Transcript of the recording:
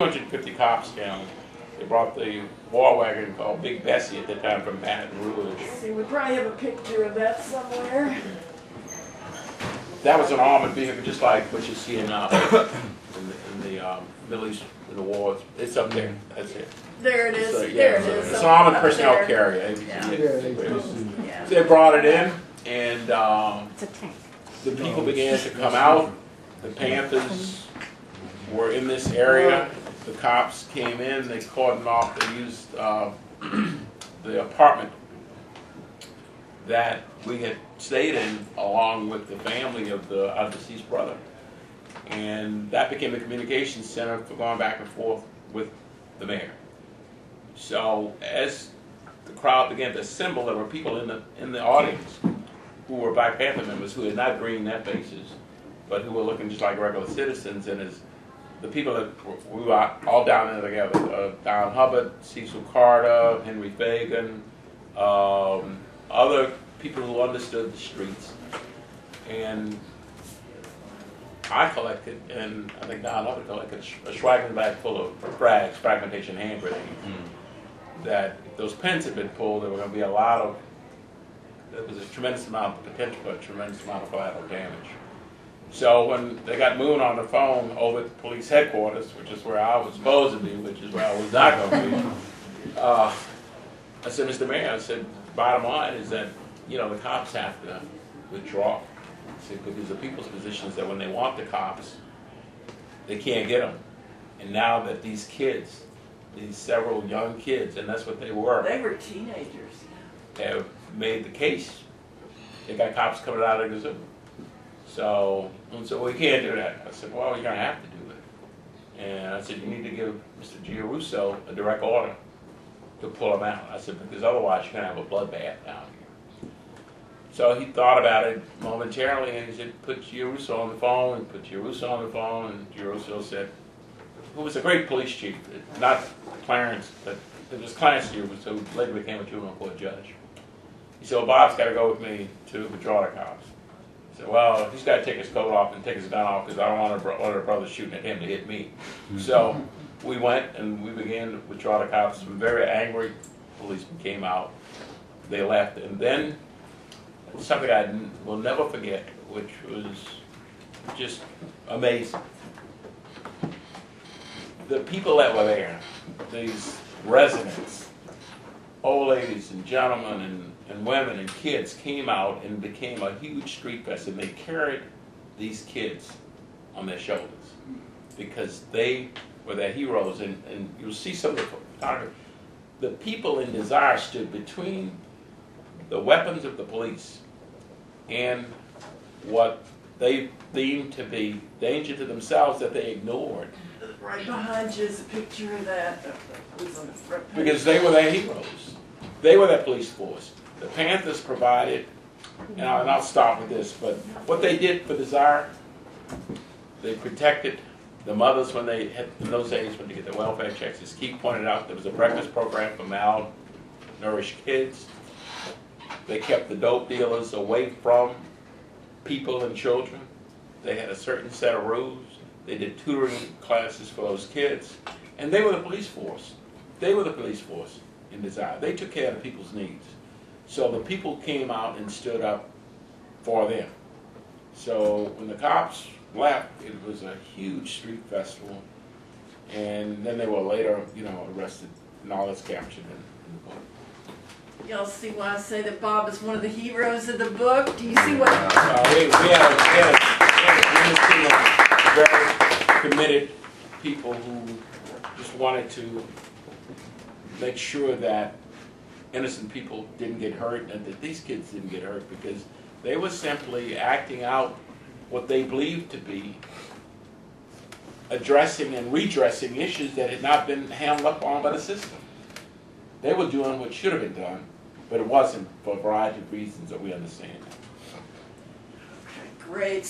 250 cops down. They brought the war wagon called Big Bessie at the time from Baton Rouge. See, we probably have a picture of that somewhere. That was an armored vehicle, just like what you see in the Middle East in the wars. It's up there. That's it. There it is. So, yeah, there it is. It's an armored personnel there. carrier. Yeah. So they brought it in, and It's a tank. the people began to come out. The Panthers were in this area. The cops came in. They cordoned off. They used the apartment that we had stayed in, along with the family of our deceased brother, and that became a communication center for going back and forth with the mayor. So as the crowd began to assemble, there were people in the audience who were Black Panther members who had not greened their faces, but who were looking just like regular citizens. And as the people that we were all down there together, Don Hubbard, Cecil Carter, Henry Fagan, other people who understood the streets. And I collected, and I think Don Hubbard collected a Schwagman bag full of frags, fragmentation hand grenades. That if those pins had been pulled, there were going to be a lot of, there was a tremendous amount of potential for a tremendous amount of collateral damage. So when they got Moon on the phone over at the police headquarters, which is where I was supposed to be, which is where I was not going to be, I said, Mr. Mayor, I said, bottom line is that, the cops have to withdraw. I said, because the people's position is that when they want the cops, they can't get them. And now that these kids, these several young kids, and that's what they were. They were teenagers. Have made the case. They got cops coming out of the zoo. So we can't do that. I said, well, you're going to have to do it. And I said, you need to give Mr. Giarusso a direct order to pull him out. I said, because otherwise you're going to have a bloodbath down here. So he thought about it momentarily, and he said, put Giarusso on the phone, and put Giarusso on the phone, and Giarusso said, who was a great police chief, not Clarence, but it was Clarence Giarusso, who later became a juvenile court judge. He said, well, Bob's got to go with me to withdraw the cops. I said, well, he's got to take his coat off and take his gun off because I don't want one of the brothers shooting at him to hit me. So we went and we began to withdraw the cops. Some very angry policemen came out. They left. And then something I will never forget, which was just amazing. The people that were there, these residents, old ladies and gentlemen and women and kids came out and became a huge street fest, and they carried these kids on their shoulders because they were their heroes. And you'll see some of the photography. The people in Desire stood between the weapons of the police and what they deemed to be danger to themselves that they ignored. Right behind you is a picture of that. Was on the front page. Because they were their heroes. They were their police force. The Panthers provided, and I'll stop with this, but what they did for Desire, they protected the mothers when they had, in those days, when they get their welfare checks. As Keith pointed out, there was a breakfast program for malnourished kids. They kept the dope dealers away from people and children. They had a certain set of rules. They did tutoring classes for those kids. And they were the police force. They were the police force in Desire. They took care of people's needs. So the people came out and stood up for them. So when the cops left, it was a huge street festival. And then they were later, arrested, and all that's captured in the book. Y'all see why I say that Bob is one of the heroes of the book? Do you see what? We had a team of very committed people who just wanted to make sure that innocent people didn't get hurt and that these kids didn't get hurt, because they were simply acting out what they believed to be addressing and redressing issues that had not been handled up on by the system. They were doing what should have been done, but it wasn't for a variety of reasons that we understand. Great.